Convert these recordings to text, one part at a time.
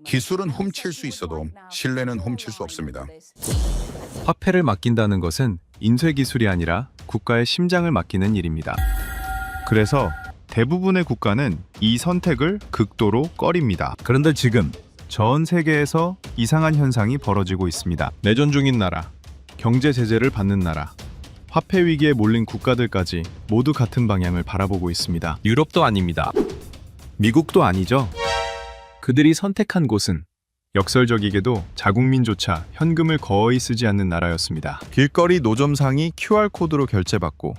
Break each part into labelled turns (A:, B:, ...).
A: 기술은 훔칠 수 있어도 신뢰는 훔칠 수 없습니다.
B: 화폐를 맡긴다는 것은 인쇄 기술이 아니라 국가의 심장을 맡기는 일입니다. 그래서 대부분의 국가는 이 선택을 극도로 꺼립니다. 그런데 지금 전 세계에서 이상한 현상이 벌어지고 있습니다. 내전 중인 나라, 경제 제재를 받는 나라, 화폐 위기에 몰린 국가들까지 모두 같은 방향을 바라보고 있습니다. 유럽도 아닙니다. 미국도 아니죠. 그들이 선택한 곳은 역설적이게도 자국민조차 현금을 거의 쓰지 않는 나라였습니다. 길거리 노점상이 QR코드로 결제받고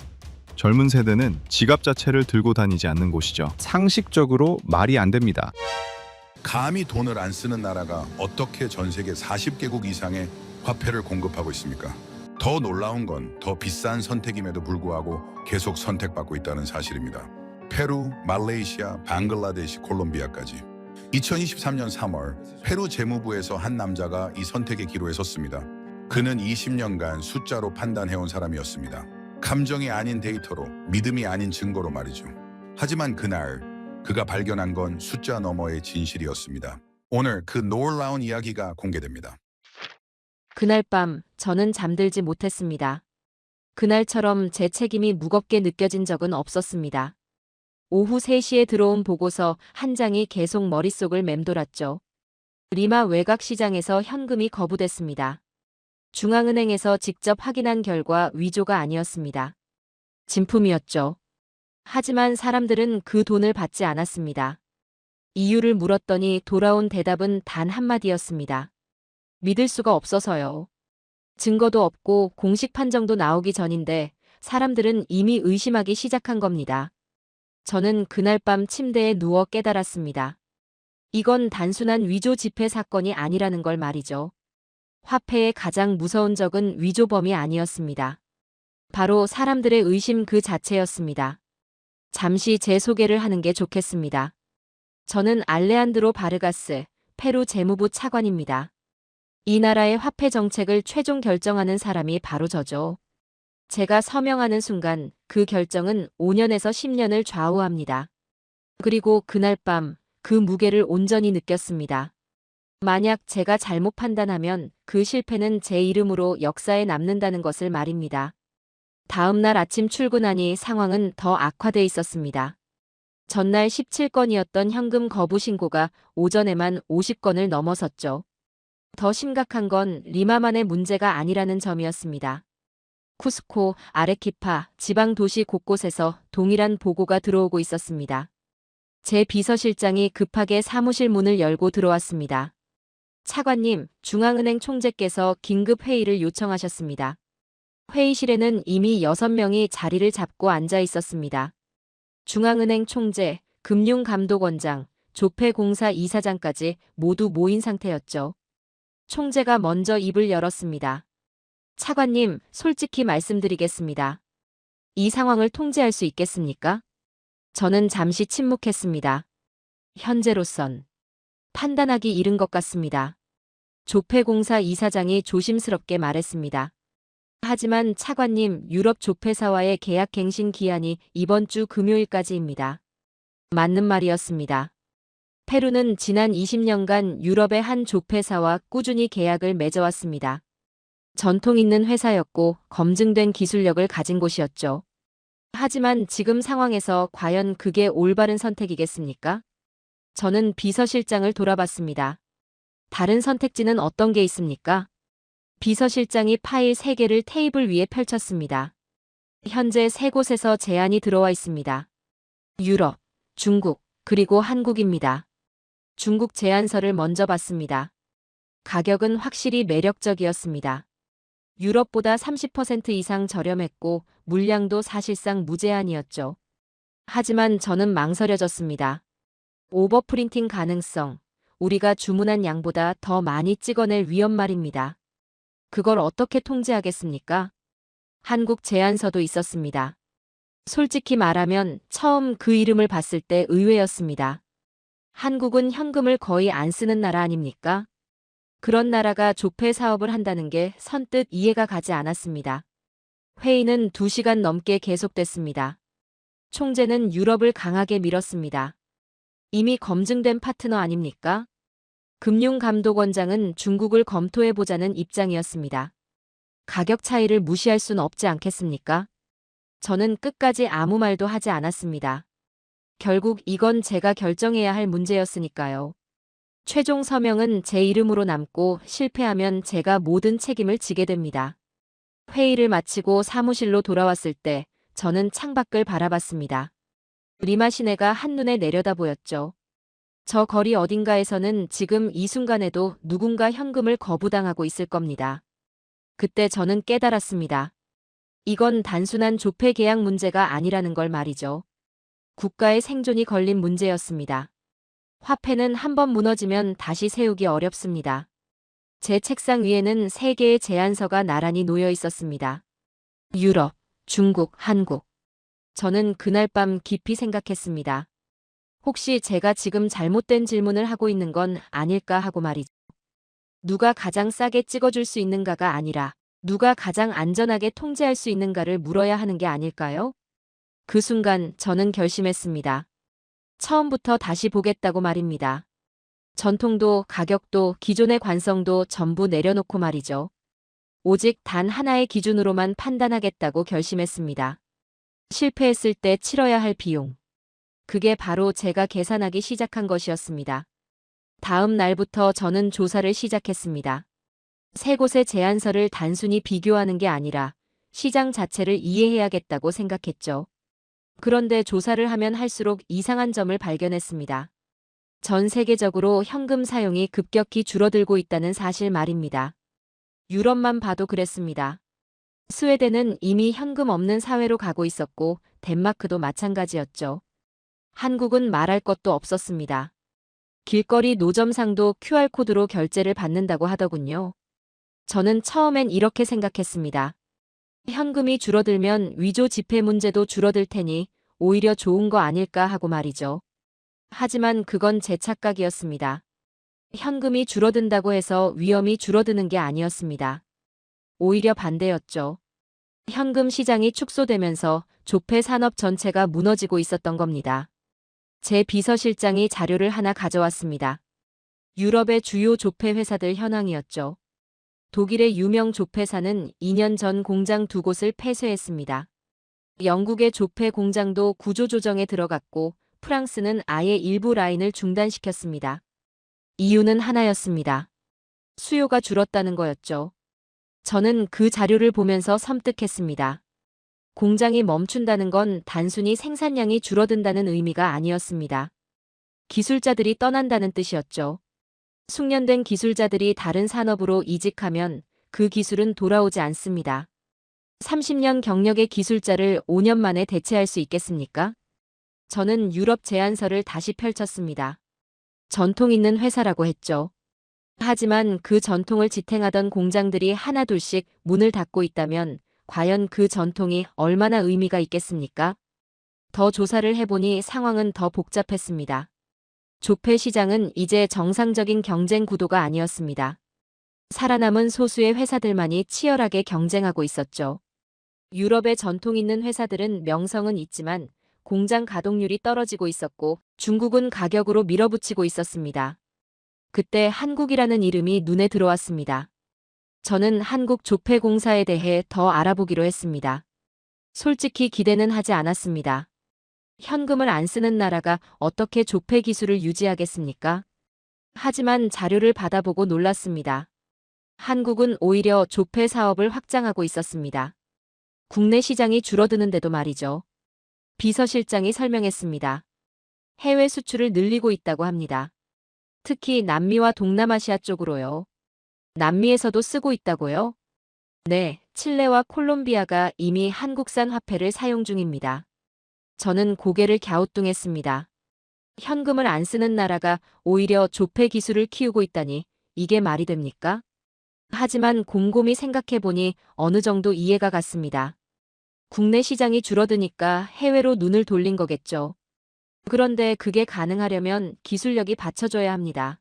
B: 젊은 세대는 지갑 자체를 들고 다니지 않는 곳이죠. 상식적으로 말이 안 됩니다.
A: 감히 돈을 안 쓰는 나라가 어떻게 전 세계 40개국 이상의 화폐를 공급하고 있습니까? 더 놀라운 건 더 비싼 선택임에도 불구하고 계속 선택받고 있다는 사실입니다. 페루, 말레이시아, 방글라데시, 콜롬비아까지. 2023년 3월 페루 재무부에서 한 남자가 이 선택의 기로에 섰습니다. 그는 20년간 숫자로 판단해온 사람이었습니다. 감정이 아닌 데이터로, 믿음이 아닌 증거로 말이죠. 하지만 그날 그가 발견한 건 숫자 너머의 진실이었습니다. 오늘 그 놀라운 이야기가 공개됩니다.
C: 그날 밤 저는 잠들지 못했습니다. 그날처럼 제 책임이 무겁게 느껴진 적은 없었습니다. 오후 3시에 들어온 보고서 한 장이 계속 머릿속을 맴돌았죠. 리마 외곽시장에서 현금이 거부됐습니다. 중앙은행에서 직접 확인한 결과 위조가 아니었습니다. 진품이었죠. 하지만 사람들은 그 돈을 받지 않았습니다. 이유를 물었더니 돌아온 대답은 단 한마디였습니다. 믿을 수가 없어서요. 증거도 없고 공식 판정도 나오기 전인데 사람들은 이미 의심하기 시작한 겁니다. 저는 그날 밤 침대에 누워 깨달았습니다. 이건 단순한 위조 지폐 사건이 아니라는 걸 말이죠. 화폐의 가장 무서운 적은 위조범이 아니었습니다. 바로 사람들의 의심 그 자체였습니다. 잠시 제 소개를 하는 게 좋겠습니다. 저는 알레한드로 바르가스, 페루 재무부 차관입니다. 이 나라의 화폐 정책을 최종 결정하는 사람이 바로 저죠. 제가 서명하는 순간 그 결정은 5년에서 10년을 좌우합니다. 그리고 그날 밤 그 무게를 온전히 느꼈습니다. 만약 제가 잘못 판단하면 그 실패는 제 이름으로 역사에 남는다는 것을 말입니다. 다음 날 아침 출근하니 상황은 더 악화돼 있었습니다. 전날 17건이었던 현금 거부 신고가 오전에만 50건을 넘어섰죠. 더 심각한 건 리마만의 문제가 아니라는 점이었습니다. 쿠스코, 아레키파, 지방 도시 곳곳에서 동일한 보고가 들어오고 있었습니다. 제 비서실장이 급하게 사무실 문을 열고 들어왔습니다. 차관님, 중앙은행 총재께서 긴급 회의를 요청하셨습니다. 회의실에는 이미 6명이 자리를 잡고 앉아 있었습니다. 중앙은행 총재, 금융감독원장, 조폐공사 이사장까지 모두 모인 상태였죠. 총재가 먼저 입을 열었습니다. 차관님, 솔직히 말씀드리겠습니다. 이 상황을 통제할 수 있겠습니까? 저는 잠시 침묵했습니다. 현재로선 판단하기 이른 것 같습니다. 조폐공사 이사장이 조심스럽게 말했습니다. 하지만 차관님, 유럽 조폐사와의 계약 갱신 기한이 이번 주 금요일까지입니다. 맞는 말이었습니다. 페루는 지난 20년간 유럽의 한 조폐사와 꾸준히 계약을 맺어왔습니다. 전통 있는 회사였고 검증된 기술력을 가진 곳이었죠. 하지만 지금 상황에서 과연 그게 올바른 선택이겠습니까? 저는 비서실장을 돌아봤습니다. 다른 선택지는 어떤 게 있습니까? 비서실장이 파일 3개를 테이블 위에 펼쳤습니다. 현재 3곳에서 제안이 들어와 있습니다. 유럽, 중국, 그리고 한국입니다. 중국 제안서를 먼저 봤습니다. 가격은 확실히 매력적이었습니다. 유럽보다 30% 이상 저렴했고 물량도 사실상 무제한이었죠. 하지만 저는 망설여졌습니다. 오버프린팅 가능성, 우리가 주문한 양보다 더 많이 찍어낼 위험 말입니다. 그걸 어떻게 통제하겠습니까? 한국 제안서도 있었습니다. 솔직히 말하면 처음 그 이름을 봤을 때 의외였습니다. 한국은 현금을 거의 안 쓰는 나라 아닙니까? 그런 나라가 조폐 사업을 한다는 게 선뜻 이해가 가지 않았습니다. 회의는 2시간 넘게 계속됐습니다. 총재는 유럽을 강하게 밀었습니다. 이미 검증된 파트너 아닙니까? 금융감독원장은 중국을 검토해보자는 입장이었습니다. 가격 차이를 무시할 순 없지 않겠습니까? 저는 끝까지 아무 말도 하지 않았습니다. 결국 이건 제가 결정해야 할 문제였으니까요. 최종 서명은 제 이름으로 남고 실패하면 제가 모든 책임을 지게 됩니다. 회의를 마치고 사무실로 돌아왔을 때 저는 창밖을 바라봤습니다. 리마 시내가 한눈에 내려다 보였죠. 저 거리 어딘가에서는 지금 이 순간에도 누군가 현금을 거부당하고 있을 겁니다. 그때 저는 깨달았습니다. 이건 단순한 조폐 계약 문제가 아니라는 걸 말이죠. 국가의 생존이 걸린 문제였습니다. 화폐는 한번 무너지면 다시 세우기 어렵습니다. 제 책상 위에는 3개의 제안서가 나란히 놓여 있었습니다. 유럽, 중국, 한국. 저는 그날 밤 깊이 생각했습니다. 혹시 제가 지금 잘못된 질문을 하고 있는 건 아닐까 하고 말이죠. 누가 가장 싸게 찍어줄 수 있는가가 아니라 누가 가장 안전하게 통제할 수 있는가를 물어야 하는 게 아닐까요? 그 순간 저는 결심했습니다. 처음부터 다시 보겠다고 말입니다. 전통도 가격도 기존의 관성도 전부 내려놓고 말이죠. 오직 단 하나의 기준으로만 판단하겠다고 결심했습니다. 실패했을 때 치러야 할 비용. 그게 바로 제가 계산하기 시작한 것이었습니다. 다음 날부터 저는 조사를 시작했습니다. 3곳의 제안서를 단순히 비교하는 게 아니라 시장 자체를 이해해야겠다고 생각했죠. 그런데 조사를 하면 할수록 이상한 점을 발견했습니다. 전 세계적으로 현금 사용이 급격히 줄어들고 있다는 사실 말입니다. 유럽만 봐도 그랬습니다. 스웨덴은 이미 현금 없는 사회로 가고 있었고 덴마크도 마찬가지였죠. 한국은 말할 것도 없었습니다. 길거리 노점상도 QR코드로 결제를 받는다고 하더군요. 저는 처음엔 이렇게 생각했습니다. 현금이 줄어들면 위조 지폐 문제도 줄어들 테니 오히려 좋은 거 아닐까 하고 말이죠. 하지만 그건 제 착각이었습니다. 현금이 줄어든다고 해서 위험이 줄어드는 게 아니었습니다. 오히려 반대였죠. 현금 시장이 축소되면서 조폐 산업 전체가 무너지고 있었던 겁니다. 제 비서실장이 자료를 하나 가져왔습니다. 유럽의 주요 조폐 회사들 현황이었죠. 독일의 유명 조폐사는 2년 전 공장 2곳을 폐쇄했습니다. 영국의 조폐 공장도 구조조정에 들어갔고 프랑스는 아예 일부 라인을 중단시켰습니다. 이유는 하나였습니다. 수요가 줄었다는 거였죠. 저는 그 자료를 보면서 섬뜩했습니다. 공장이 멈춘다는 건 단순히 생산량이 줄어든다는 의미가 아니었습니다. 기술자들이 떠난다는 뜻이었죠. 숙련된 기술자들이 다른 산업으로 이직하면 그 기술은 돌아오지 않습니다. 30년 경력의 기술자를 5년 만에 대체할 수 있겠습니까? 저는 유럽 제안서를 다시 펼쳤습니다. 전통 있는 회사라고 했죠. 하지만 그 전통을 지탱하던 공장들이 하나둘씩 문을 닫고 있다면 과연 그 전통이 얼마나 의미가 있겠습니까? 더 조사를 해보니 상황은 더 복잡했습니다. 조폐 시장은 이제 정상적인 경쟁 구도가 아니었습니다. 살아남은 소수의 회사들만이 치열하게 경쟁하고 있었죠. 유럽의 전통 있는 회사들은 명성은 있지만 공장 가동률이 떨어지고 있었고 중국은 가격으로 밀어붙이고 있었습니다. 그때 한국이라는 이름이 눈에 들어왔습니다. 저는 한국 조폐공사에 대해 더 알아보기로 했습니다. 솔직히 기대는 하지 않았습니다. 현금을 안 쓰는 나라가 어떻게 조폐 기술을 유지하겠습니까? 하지만 자료를 받아보고 놀랐습니다. 한국은 오히려 조폐 사업을 확장하고 있었습니다. 국내 시장이 줄어드는데도 말이죠. 비서실장이 설명했습니다. 해외 수출을 늘리고 있다고 합니다. 특히 남미와 동남아시아 쪽으로요. 남미에서도 쓰고 있다고요? 네, 칠레와 콜롬비아가 이미 한국산 화폐를 사용 중입니다. 저는 고개를 갸우뚱했습니다. 현금을 안 쓰는 나라가 오히려 조폐 기술을 키우고 있다니 이게 말이 됩니까? 하지만 곰곰이 생각해보니 어느 정도 이해가 갔습니다. 국내 시장이 줄어드니까 해외로 눈을 돌린 거겠죠. 그런데 그게 가능하려면 기술력이 받쳐줘야 합니다.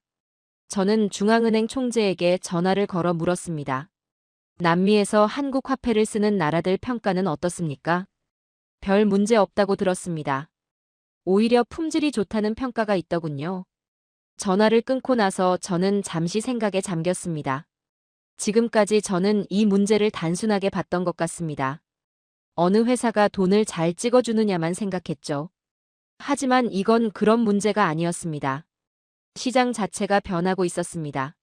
C: 저는 중앙은행 총재에게 전화를 걸어 물었습니다. 남미에서 한국 화폐를 쓰는 나라들 평가는 어떻습니까? 별 문제 없다고 들었습니다. 오히려 품질이 좋다는 평가가 있더군요. 전화를 끊고 나서 저는 잠시 생각에 잠겼습니다. 지금까지 저는 이 문제를 단순하게 봤던 것 같습니다. 어느 회사가 돈을 잘 찍어주느냐만 생각했죠. 하지만 이건 그런 문제가 아니었습니다. 시장 자체가 변하고 있었습니다.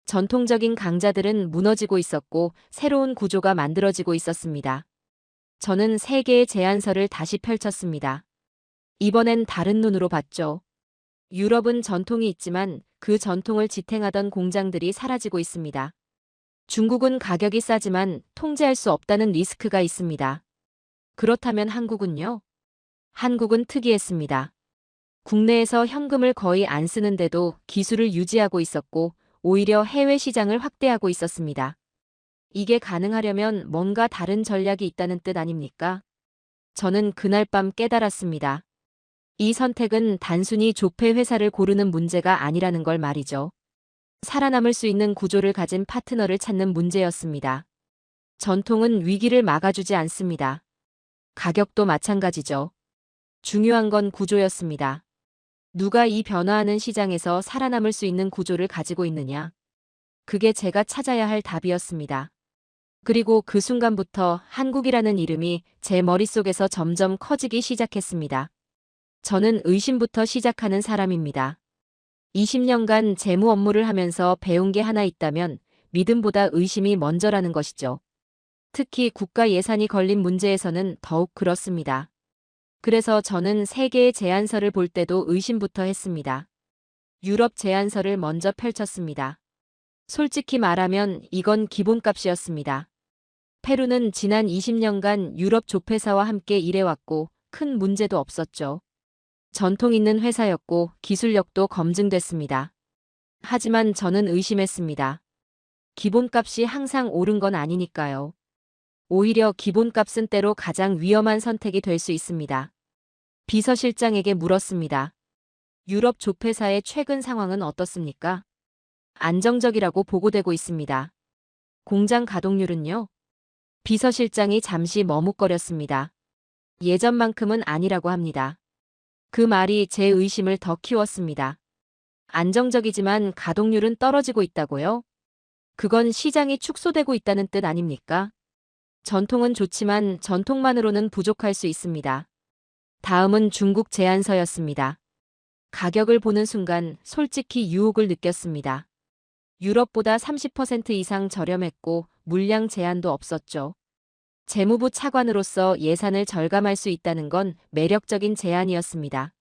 C: 전통적인 강자들은 무너지고 있었고 새로운 구조가 만들어지고 있었습니다. 저는 세 개의 제안서를 다시 펼쳤습니다. 이번엔 다른 눈으로 봤죠. 유럽은 전통이 있지만 그 전통을 지탱하던 공장들이 사라지고 있습니다. 중국은 가격이 싸지만 통제할 수 없다는 리스크가 있습니다. 그렇다면 한국은요? 한국은 특이했습니다. 국내에서 현금을 거의 안 쓰는데도 기술을 유지하고 있었고 오히려 해외 시장을 확대하고 있었습니다. 이게 가능하려면 뭔가 다른 전략이 있다는 뜻 아닙니까? 저는 그날 밤 깨달았습니다. 이 선택은 단순히 조폐 회사를 고르는 문제가 아니라는 걸 말이죠. 살아남을 수 있는 구조를 가진 파트너를 찾는 문제였습니다. 전통은 위기를 막아주지 않습니다. 가격도 마찬가지죠. 중요한 건 구조였습니다. 누가 이 변화하는 시장에서 살아남을 수 있는 구조를 가지고 있느냐? 그게 제가 찾아야 할 답이었습니다. 그리고 그 순간부터 한국이라는 이름이 제 머릿속에서 점점 커지기 시작했습니다. 저는 의심부터 시작하는 사람입니다. 20년간 재무 업무를 하면서 배운 게 하나 있다면 믿음보다 의심이 먼저라는 것이죠. 특히 국가 예산이 걸린 문제에서는 더욱 그렇습니다. 그래서 저는 세 개의 제안서를 볼 때도 의심부터 했습니다. 유럽 제안서를 먼저 펼쳤습니다. 솔직히 말하면 이건 기본값이었습니다. 페루는 지난 20년간 유럽 조폐사와 함께 일해왔고 큰 문제도 없었죠. 전통 있는 회사였고 기술력도 검증됐습니다. 하지만 저는 의심했습니다. 기본값이 항상 옳은 건 아니니까요. 오히려 기본값은 때로 가장 위험한 선택이 될 수 있습니다. 비서실장에게 물었습니다. 유럽 조폐사의 최근 상황은 어떻습니까? 안정적이라고 보고되고 있습니다. 공장 가동률은요? 비서실장이 잠시 머뭇거렸습니다. 예전만큼은 아니라고 합니다. 그 말이 제 의심을 더 키웠습니다. 안정적이지만 가동률은 떨어지고 있다고요? 그건 시장이 축소되고 있다는 뜻 아닙니까? 전통은 좋지만 전통만으로는 부족할 수 있습니다. 다음은 중국 제안서였습니다. 가격을 보는 순간 솔직히 유혹을 느꼈습니다. 유럽보다 30% 이상 저렴했고 물량 제한도 없었죠. 재무부 차관으로서 예산을 절감할 수 있다는 건 매력적인 제안이었습니다.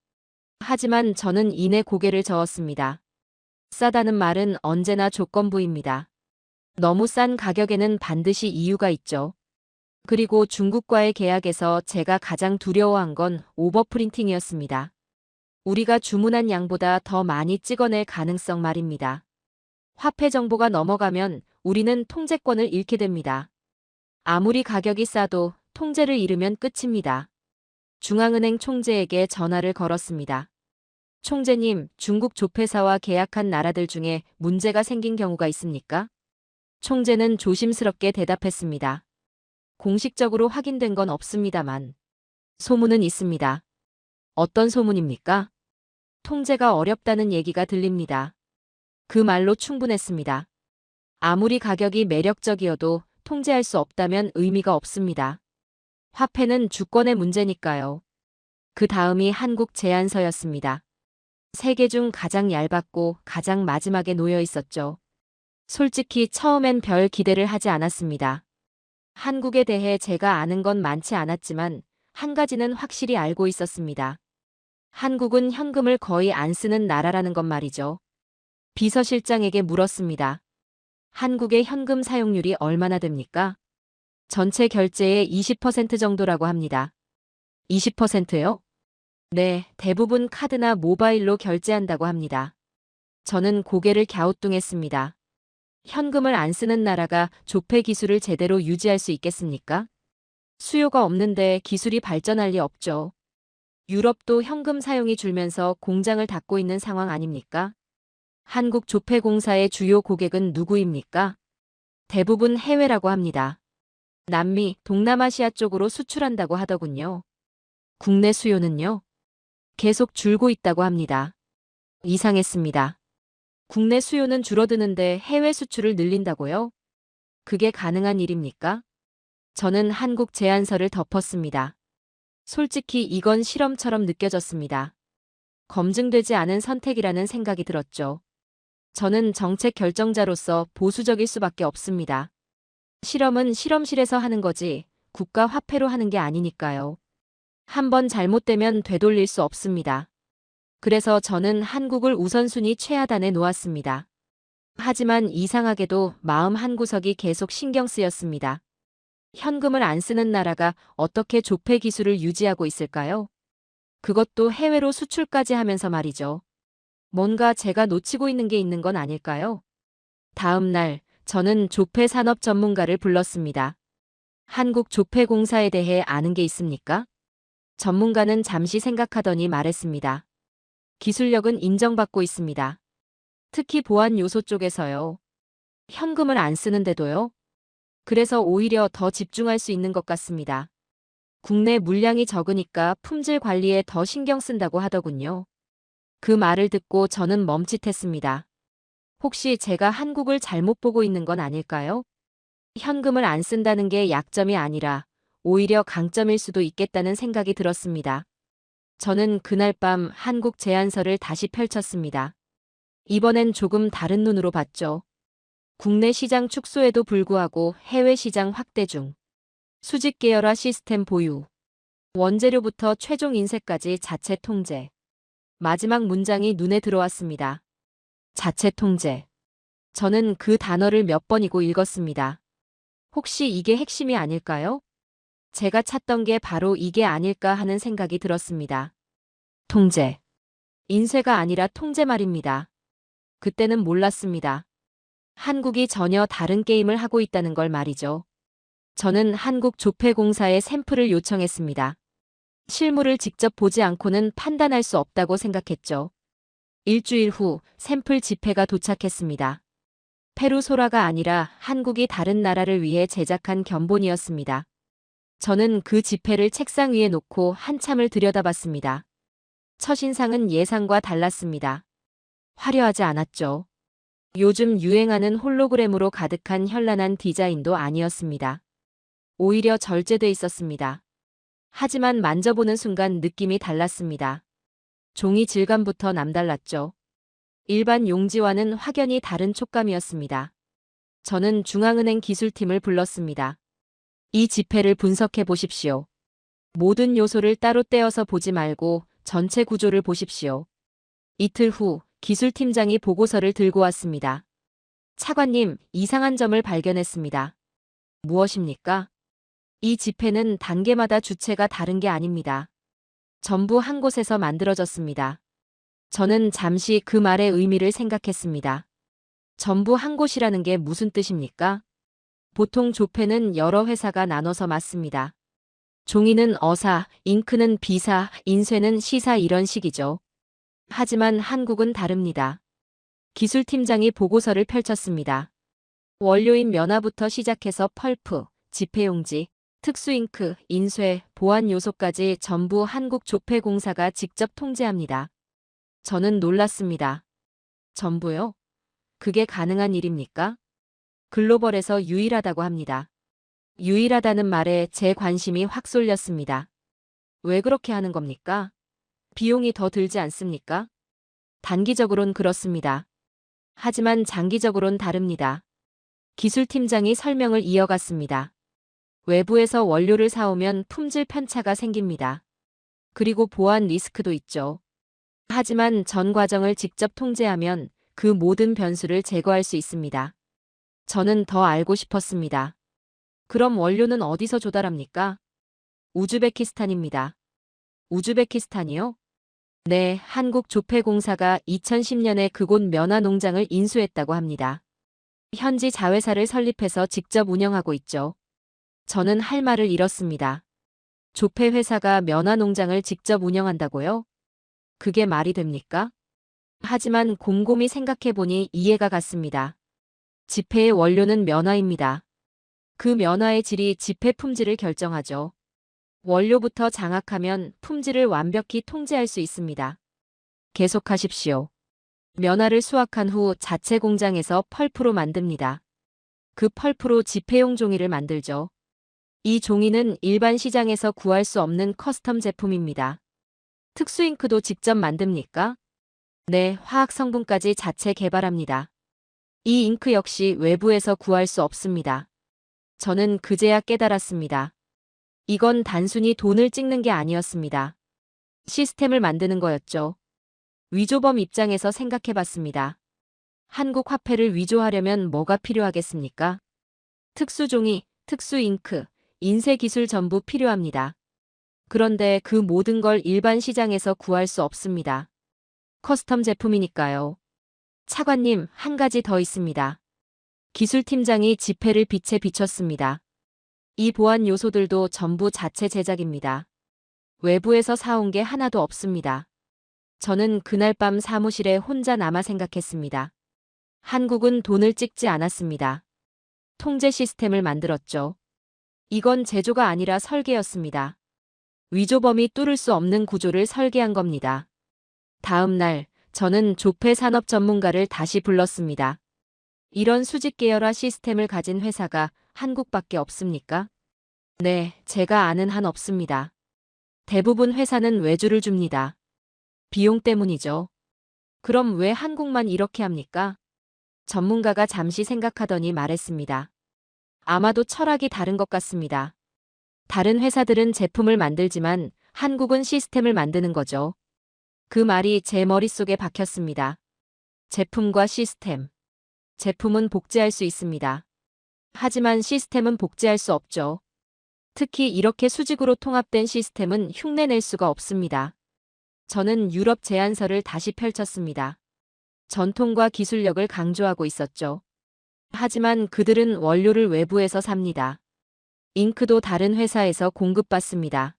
C: 하지만 저는 이내 고개를 저었습니다. 싸다는 말은 언제나 조건부입니다. 너무 싼 가격에는 반드시 이유가 있죠. 그리고 중국과의 계약에서 제가 가장 두려워한 건 오버프린팅이었습니다. 우리가 주문한 양보다 더 많이 찍어낼 가능성 말입니다. 화폐 정보가 넘어가면 우리는 통제권을 잃게 됩니다. 아무리 가격이 싸도 통제를 잃으면 끝입니다. 중앙은행 총재에게 전화를 걸었습니다. 총재님, 중국 조폐사와 계약한 나라들 중에 문제가 생긴 경우가 있습니까? 총재는 조심스럽게 대답했습니다. 공식적으로 확인된 건 없습니다만. 소문은 있습니다. 어떤 소문입니까? 통제가 어렵다는 얘기가 들립니다. 그 말로 충분했습니다. 아무리 가격이 매력적이어도 통제할 수 없다면 의미가 없습니다. 화폐는 주권의 문제니까요. 그 다음이 한국 제안서였습니다. 세 개 중 가장 얇았고 가장 마지막에 놓여 있었죠. 솔직히 처음엔 별 기대를 하지 않았습니다. 한국에 대해 제가 아는 건 많지 않았지만 한 가지는 확실히 알고 있었습니다. 한국은 현금을 거의 안 쓰는 나라라는 것 말이죠. 비서실장에게 물었습니다. 한국의 현금 사용률이 얼마나 됩니까? 전체 결제의 20% 정도라고 합니다. 20%요? 네, 대부분 카드나 모바일로 결제한다고 합니다. 저는 고개를 갸우뚱했습니다. 현금을 안 쓰는 나라가 조폐 기술을 제대로 유지할 수 있겠습니까? 수요가 없는데 기술이 발전할 리 없죠. 유럽도 현금 사용이 줄면서 공장을 닫고 있는 상황 아닙니까? 한국 조폐공사의 주요 고객은 누구입니까? 대부분 해외라고 합니다. 남미, 동남아시아 쪽으로 수출한다고 하더군요. 국내 수요는요? 계속 줄고 있다고 합니다. 이상했습니다. 국내 수요는 줄어드는데 해외 수출을 늘린다고요? 그게 가능한 일입니까? 저는 한국 제안서를 덮었습니다. 솔직히 이건 실험처럼 느껴졌습니다. 검증되지 않은 선택이라는 생각이 들었죠. 저는 정책 결정자로서 보수적일 수밖에 없습니다. 실험은 실험실에서 하는 거지 국가 화폐로 하는 게 아니니까요. 한번 잘못되면 되돌릴 수 없습니다. 그래서 저는 한국을 우선순위 최하단에 놓았습니다. 하지만 이상하게도 마음 한구석이 계속 신경 쓰였습니다. 현금을 안 쓰는 나라가 어떻게 조폐 기술을 유지하고 있을까요? 그것도 해외로 수출까지 하면서 말이죠. 뭔가 제가 놓치고 있는 게 있는 건 아닐까요? 다음 날, 저는 조폐 산업 전문가를 불렀습니다. 한국 조폐공사에 대해 아는 게 있습니까? 전문가는 잠시 생각하더니 말했습니다. 기술력은 인정받고 있습니다. 특히 보안 요소 쪽에서요. 현금을 안 쓰는데도요. 그래서 오히려 더 집중할 수 있는 것 같습니다. 국내 물량이 적으니까 품질 관리에 더 신경 쓴다고 하더군요. 그 말을 듣고 저는 멈칫했습니다. 혹시 제가 한국을 잘못 보고 있는 건 아닐까요? 현금을 안 쓴다는 게 약점이 아니라 오히려 강점일 수도 있겠다는 생각이 들었습니다. 저는 그날 밤 한국 제안서를 다시 펼쳤습니다. 이번엔 조금 다른 눈으로 봤죠. 국내 시장 축소에도 불구하고 해외 시장 확대 중. 수직 계열화 시스템 보유. 원재료부터 최종 인쇄까지 자체 통제. 마지막 문장이 눈에 들어왔습니다. 자체 통제. 저는 그 단어를 몇 번이고 읽었습니다. 혹시 이게 핵심이 아닐까요? 제가 찾던 게 바로 이게 아닐까 하는 생각이 들었습니다. 통제. 인쇄가 아니라 통제 말입니다. 그때는 몰랐습니다. 한국이 전혀 다른 게임을 하고 있다는 걸 말이죠. 저는 한국조폐공사에 샘플을 요청했습니다. 실물을 직접 보지 않고는 판단할 수 없다고 생각했죠. 일주일 후 샘플 지폐가 도착했습니다. 페루 소라가 아니라 한국이 다른 나라를 위해 제작한 견본이었습니다. 저는 그 지폐를 책상 위에 놓고 한참을 들여다봤습니다. 첫인상은 예상과 달랐습니다. 화려하지 않았죠. 요즘 유행하는 홀로그램으로 가득한 현란한 디자인도 아니었습니다. 오히려 절제돼 있었습니다. 하지만 만져보는 순간 느낌이 달랐습니다. 종이 질감부터 남달랐죠. 일반 용지와는 확연히 다른 촉감이었습니다. 저는 중앙은행 기술팀을 불렀습니다. 이 지폐를 분석해 보십시오. 모든 요소를 따로 떼어서 보지 말고 전체 구조를 보십시오. 이틀 후 기술팀장이 보고서를 들고 왔습니다. 차관님, 이상한 점을 발견했습니다. 무엇입니까? 이 지폐는 단계마다 주체가 다른 게 아닙니다. 전부 한 곳에서 만들어졌습니다. 저는 잠시 그 말의 의미를 생각했습니다. 전부 한 곳이라는 게 무슨 뜻입니까? 보통 조폐는 여러 회사가 나눠서 맞습니다. 종이는 어사, 잉크는 비사, 인쇄는 시사 이런 식이죠. 하지만 한국은 다릅니다. 기술팀장이 보고서를 펼쳤습니다. 원료인 면화부터 시작해서 펄프, 지폐용지, 특수잉크, 인쇄, 보안 요소까지 전부 한국조폐공사가 직접 통제합니다. 저는 놀랐습니다. 전부요? 그게 가능한 일입니까? 글로벌에서 유일하다고 합니다. 유일하다는 말에 제 관심이 확 쏠렸습니다. 왜 그렇게 하는 겁니까? 비용이 더 들지 않습니까? 단기적으론 그렇습니다. 하지만 장기적으론 다릅니다. 기술팀장이 설명을 이어갔습니다. 외부에서 원료를 사오면 품질 편차가 생깁니다. 그리고 보안 리스크도 있죠. 하지만 전 과정을 직접 통제하면 그 모든 변수를 제거할 수 있습니다. 저는 더 알고 싶었습니다. 그럼 원료는 어디서 조달합니까? 우즈베키스탄입니다. 우즈베키스탄이요? 네, 한국조폐공사가 2010년에 그곳 면화 농장을 인수했다고 합니다. 현지 자회사를 설립해서 직접 운영하고 있죠. 저는 할 말을 잃었습니다. 조폐 회사가 면화 농장을 직접 운영한다고요? 그게 말이 됩니까? 하지만 곰곰이 생각해보니 이해가 갔습니다. 지폐의 원료는 면화입니다. 그 면화의 질이 지폐 품질을 결정하죠. 원료부터 장악하면 품질을 완벽히 통제할 수 있습니다. 계속하십시오. 면화를 수확한 후 자체 공장에서 펄프로 만듭니다. 그 펄프로 지폐용 종이를 만들죠. 이 종이는 일반 시장에서 구할 수 없는 커스텀 제품입니다. 특수 잉크도 직접 만듭니까? 네, 화학 성분까지 자체 개발합니다. 이 잉크 역시 외부에서 구할 수 없습니다. 저는 그제야 깨달았습니다. 이건 단순히 돈을 찍는 게 아니었습니다. 시스템을 만드는 거였죠. 위조범 입장에서 생각해봤습니다. 한국 화폐를 위조하려면 뭐가 필요하겠습니까? 특수종이, 특수잉크, 인쇄기술 전부 필요합니다. 그런데 그 모든 걸 일반 시장에서 구할 수 없습니다. 커스텀 제품이니까요. 차관님, 한 가지 더 있습니다. 기술팀장이 지폐를 빛에 비췄습니다. 이 보안 요소들도 전부 자체 제작입니다. 외부에서 사온 게 하나도 없습니다. 저는 그날 밤 사무실에 혼자 남아 생각했습니다. 한국은 돈을 찍지 않았습니다. 통제 시스템을 만들었죠. 이건 제조가 아니라 설계였습니다. 위조범이 뚫을 수 없는 구조를 설계한 겁니다. 다음 날, 저는 조폐 산업 전문가를 다시 불렀습니다. 이런 수직 계열화 시스템을 가진 회사가 한국밖에 없습니까? 네, 제가 아는 한 없습니다. 대부분 회사는 외주를 줍니다. 비용 때문이죠. 그럼 왜 한국만 이렇게 합니까? 전문가가 잠시 생각하더니 말했습니다. 아마도 철학이 다른 것 같습니다. 다른 회사들은 제품을 만들지만 한국은 시스템을 만드는 거죠. 그 말이 제 머릿속에 박혔습니다. 제품과 시스템. 제품은 복제할 수 있습니다. 하지만 시스템은 복제할 수 없죠. 특히 이렇게 수직으로 통합된 시스템은 흉내낼 수가 없습니다. 저는 유럽 제안서를 다시 펼쳤습니다. 전통과 기술력을 강조하고 있었죠. 하지만 그들은 원료를 외부에서 삽니다. 잉크도 다른 회사에서 공급받습니다.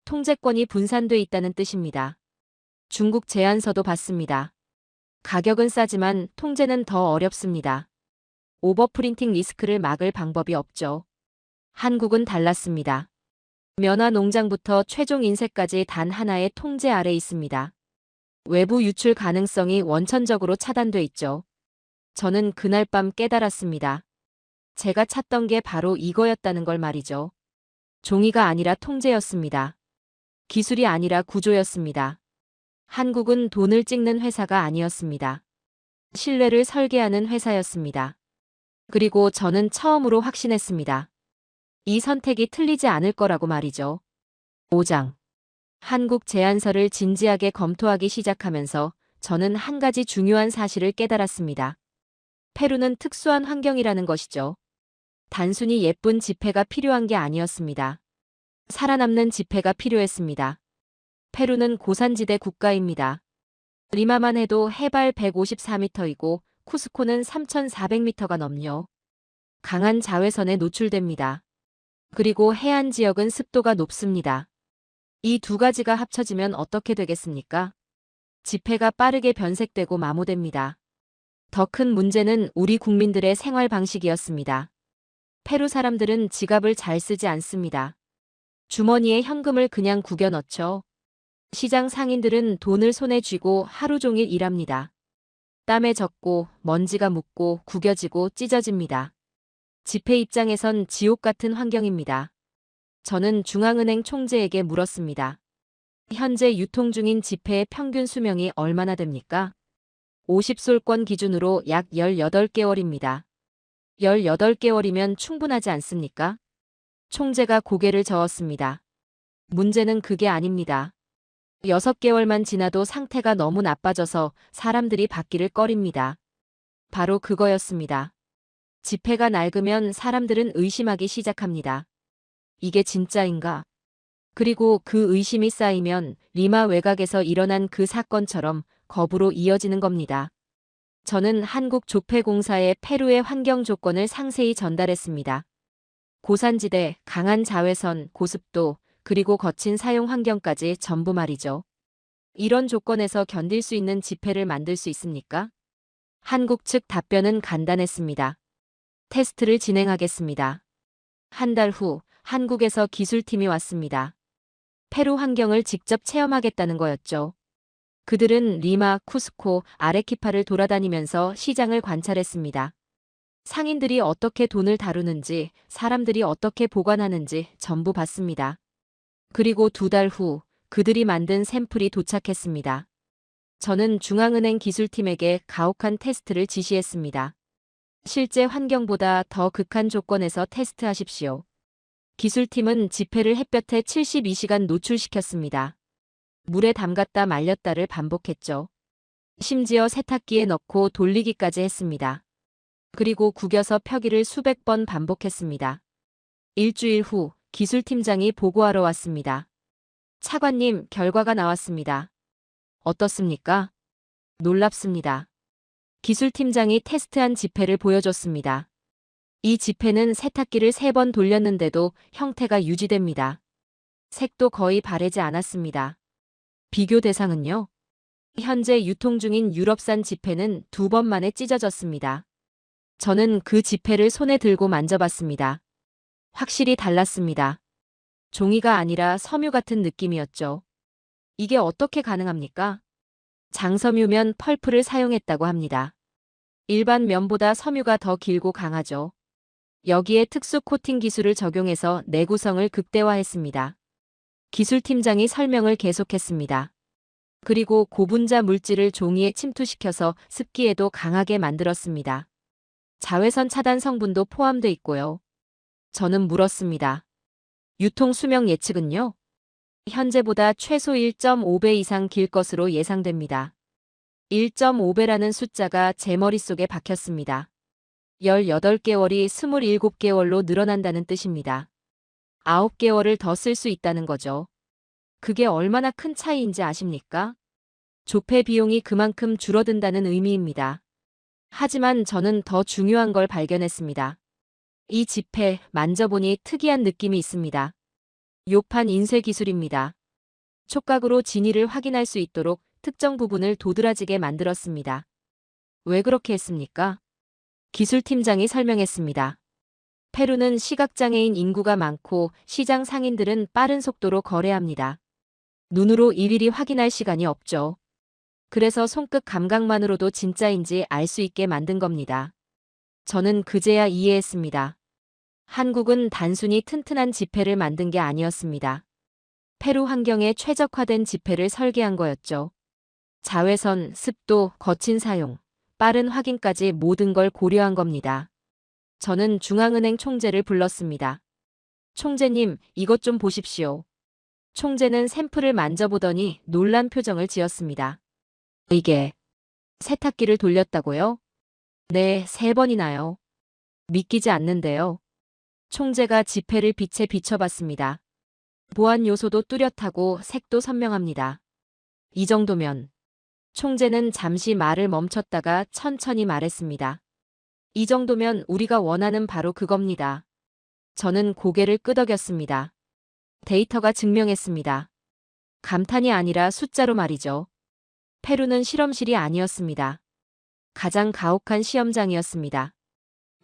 C: 통제권이 분산돼 있다는 뜻입니다. 중국 제안서도 받습니다. 가격은 싸지만 통제는 더 어렵습니다. 오버프린팅 리스크를 막을 방법이 없죠. 한국은 달랐습니다. 면화 농장부터 최종 인쇄까지 단 하나의 통제 아래 있습니다. 외부 유출 가능성이 원천적으로 차단돼 있죠. 저는 그날 밤 깨달았습니다. 제가 찾던 게 바로 이거였다는 걸 말이죠. 종이가 아니라 통제였습니다. 기술이 아니라 구조였습니다. 한국은 돈을 찍는 회사가 아니었습니다. 신뢰를 설계하는 회사였습니다. 그리고 저는 처음으로 확신했습니다. 이 선택이 틀리지 않을 거라고 말이죠. 5장. 한국 제안서를 진지하게 검토하기 시작하면서 저는 한 가지 중요한 사실을 깨달았습니다. 페루는 특수한 환경이라는 것이죠. 단순히 예쁜 지폐가 필요한 게 아니었습니다. 살아남는 지폐가 필요했습니다. 페루는 고산지대 국가입니다. 리마만 해도 해발 154m이고 쿠스코는 3,400m가 넘요. 강한 자외선에 노출됩니다. 그리고 해안 지역은 습도가 높습니다. 이 두 가지가 합쳐지면 어떻게 되겠습니까? 지폐가 빠르게 변색되고 마모됩니다. 더 큰 문제는 우리 국민들의 생활 방식이었습니다. 페루 사람들은 지갑을 잘 쓰지 않습니다. 주머니에 현금을 그냥 구겨 넣죠. 시장 상인들은 돈을 손에 쥐고 하루 종일 일합니다. 땀에 젖고 먼지가 묻고 구겨지고 찢어집니다. 지폐 입장에선 지옥 같은 환경입니다. 저는 중앙은행 총재에게 물었습니다. 현재 유통 중인 지폐의 평균 수명이 얼마나 됩니까? 50솔권 기준으로 약 18개월입니다. 18개월이면 충분하지 않습니까? 총재가 고개를 저었습니다. 문제는 그게 아닙니다. 6개월만 지나도 상태가 너무 나빠져서 사람들이 받기를 꺼립니다. 바로 그거였습니다. 지폐가 낡으면 사람들은 의심하기 시작합니다. 이게 진짜인가? 그리고 그 의심이 쌓이면 리마 외곽에서 일어난 그 사건처럼 겁으로 이어지는 겁니다. 저는 한국 조폐공사에 페루의 환경 조건을 상세히 전달했습니다. 고산지대, 강한 자외선, 고습도, 그리고 거친 사용 환경까지 전부 말이죠. 이런 조건에서 견딜 수 있는 지폐를 만들 수 있습니까? 한국 측 답변은 간단했습니다. 테스트를 진행하겠습니다. 한 달 후 한국에서 기술팀이 왔습니다. 페루 환경을 직접 체험하겠다는 거였죠. 그들은 리마, 쿠스코, 아레키파를 돌아다니면서 시장을 관찰했습니다. 상인들이 어떻게 돈을 다루는지, 사람들이 어떻게 보관하는지 전부 봤습니다. 그리고 2달 후 그들이 만든 샘플이 도착했습니다. 저는 중앙은행 기술팀에게 가혹한 테스트를 지시했습니다. 실제 환경보다 더 극한 조건에서 테스트하십시오. 기술팀은 지폐를 햇볕에 72시간 노출시켰습니다. 물에 담갔다 말렸다를 반복했죠. 심지어 세탁기에 넣고 돌리기까지 했습니다. 그리고 구겨서 펴기를 수백 번 반복했습니다. 일주일 후 기술팀장이 보고하러 왔습니다. 차관님, 결과가 나왔습니다. 어떻습니까? 놀랍습니다. 기술팀장이 테스트한 지폐를 보여줬습니다. 이 지폐는 세탁기를 3번 돌렸는데도 형태가 유지됩니다. 색도 거의 바래지 않았습니다. 비교 대상은요? 현재 유통 중인 유럽산 지폐는 2번 만에 찢어졌습니다. 저는 그 지폐를 손에 들고 만져봤습니다. 확실히 달랐습니다. 종이가 아니라 섬유 같은 느낌이었죠. 이게 어떻게 가능합니까? 장섬유면 펄프를 사용했다고 합니다. 일반 면보다 섬유가 더 길고 강하죠. 여기에 특수 코팅 기술을 적용해서 내구성을 극대화했습니다. 기술팀장이 설명을 계속했습니다. 그리고 고분자 물질을 종이에 침투시켜서 습기에도 강하게 만들었습니다. 자외선 차단 성분도 포함돼 있고요. 저는 물었습니다. 유통 수명 예측은요? 현재보다 최소 1.5배 이상 길 것으로 예상됩니다. 1.5배라는 숫자가 제 머릿속에 박혔습니다. 18개월이 27개월로 늘어난다는 뜻입니다. 9개월을 더 쓸 수 있다는 거죠. 그게 얼마나 큰 차이인지 아십니까? 조폐 비용이 그만큼 줄어든다는 의미입니다. 하지만 저는 더 중요한 걸 발견했습니다. 이 지폐 만져보니 특이한 느낌이 있습니다. 요판 인쇄 기술입니다. 촉각으로 진위를 확인할 수 있도록 특정 부분을 도드라지게 만들었습니다. 왜 그렇게 했습니까? 기술팀장이 설명했습니다. 페루는 시각장애인 인구가 많고 시장 상인들은 빠른 속도로 거래합니다. 눈으로 일일이 확인할 시간이 없죠. 그래서 손끝 감각만으로도 진짜인지 알 수 있게 만든 겁니다. 저는 그제야 이해했습니다. 한국은 단순히 튼튼한 지폐를 만든 게 아니었습니다. 페루 환경에 최적화된 지폐를 설계한 거였죠. 자외선, 습도, 거친 사용, 빠른 확인까지 모든 걸 고려한 겁니다. 저는 중앙은행 총재를 불렀습니다. 총재님, 이것 좀 보십시오. 총재는 샘플을 만져보더니 놀란 표정을 지었습니다. 이게 세탁기를 돌렸다고요? 네, 3번이나요. 믿기지 않는데요. 총재가 지폐를 빛에 비춰봤습니다. 보안 요소도 뚜렷하고 색도 선명합니다. 이 정도면. 총재는 잠시 말을 멈췄다가 천천히 말했습니다. 이 정도면 우리가 원하는 바로 그겁니다. 저는 고개를 끄덕였습니다. 데이터가 증명했습니다. 감탄이 아니라 숫자로 말이죠. 페루는 실험실이 아니었습니다. 가장 가혹한 시험장이었습니다.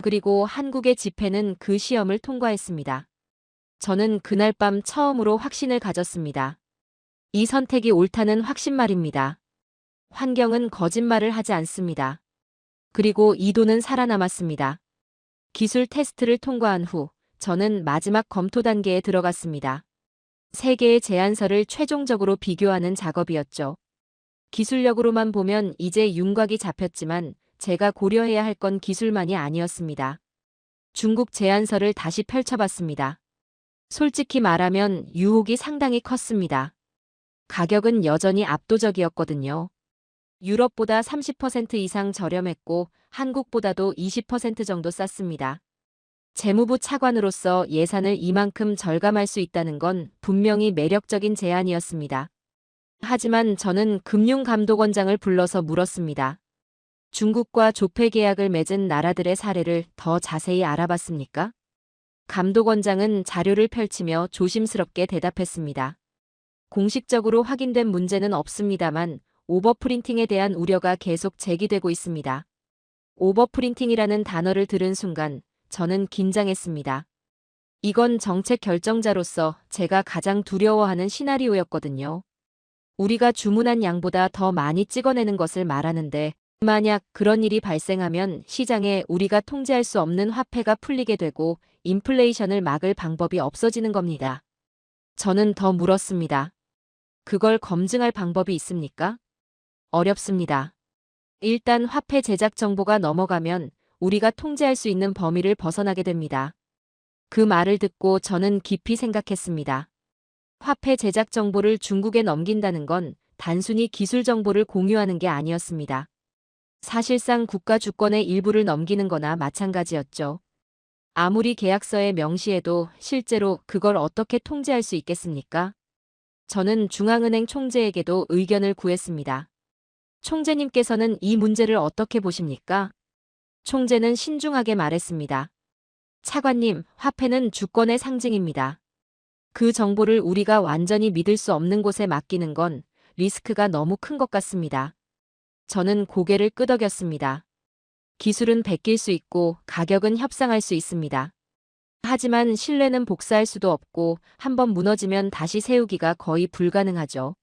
C: 그리고 한국의 지폐는 그 시험을 통과했습니다. 저는 그날 밤 처음으로 확신을 가졌습니다. 이 선택이 옳다는 확신 말입니다. 환경은 거짓말을 하지 않습니다. 그리고 이 돈은 살아남았습니다. 기술 테스트를 통과한 후 저는 마지막 검토 단계에 들어갔습니다. 3개의 제안서를 최종적으로 비교하는 작업이었죠. 기술력으로만 보면 이제 윤곽이 잡혔지만 제가 고려해야 할 건 기술만이 아니었습니다. 중국 제안서를 다시 펼쳐봤습니다. 솔직히 말하면 유혹이 상당히 컸습니다. 가격은 여전히 압도적이었거든요. 유럽보다 30% 이상 저렴했고 한국보다도 20% 정도 쌌습니다. 재무부 차관으로서 예산을 이만큼 절감할 수 있다는 건 분명히 매력적인 제안이었습니다. 하지만 저는 금융감독원장을 불러서 물었습니다. 중국과 조폐 계약을 맺은 나라들의 사례를 더 자세히 알아봤습니까? 감독원장은 자료를 펼치며 조심스럽게 대답했습니다. 공식적으로 확인된 문제는 없습니다만 오버프린팅에 대한 우려가 계속 제기되고 있습니다. 오버프린팅이라는 단어를 들은 순간 저는 긴장했습니다. 이건 정책 결정자로서 제가 가장 두려워하는 시나리오였거든요. 우리가 주문한 양보다 더 많이 찍어내는 것을 말하는데, 만약 그런 일이 발생하면 시장에 우리가 통제할 수 없는 화폐가 풀리게 되고 인플레이션을 막을 방법이 없어지는 겁니다. 저는 더 물었습니다. 그걸 검증할 방법이 있습니까? 어렵습니다. 일단 화폐 제작 정보가 넘어가면 우리가 통제할 수 있는 범위를 벗어나게 됩니다. 그 말을 듣고 저는 깊이 생각했습니다. 화폐 제작 정보를 중국에 넘긴다는 건 단순히 기술 정보를 공유하는 게 아니었습니다. 사실상 국가 주권의 일부를 넘기는 거나 마찬가지였죠. 아무리 계약서에 명시해도 실제로 그걸 어떻게 통제할 수 있겠습니까? 저는 중앙은행 총재에게도 의견을 구했습니다. 총재님께서는 이 문제를 어떻게 보십니까? 총재는 신중하게 말했습니다. 차관님, 화폐는 주권의 상징입니다. 그 정보를 우리가 완전히 믿을 수 없는 곳에 맡기는 건 리스크가 너무 큰 것 같습니다. 저는 고개를 끄덕였습니다. 기술은 베낄 수 있고 가격은 협상할 수 있습니다. 하지만 신뢰는 복사할 수도 없고 한번 무너지면 다시 세우기가 거의 불가능하죠.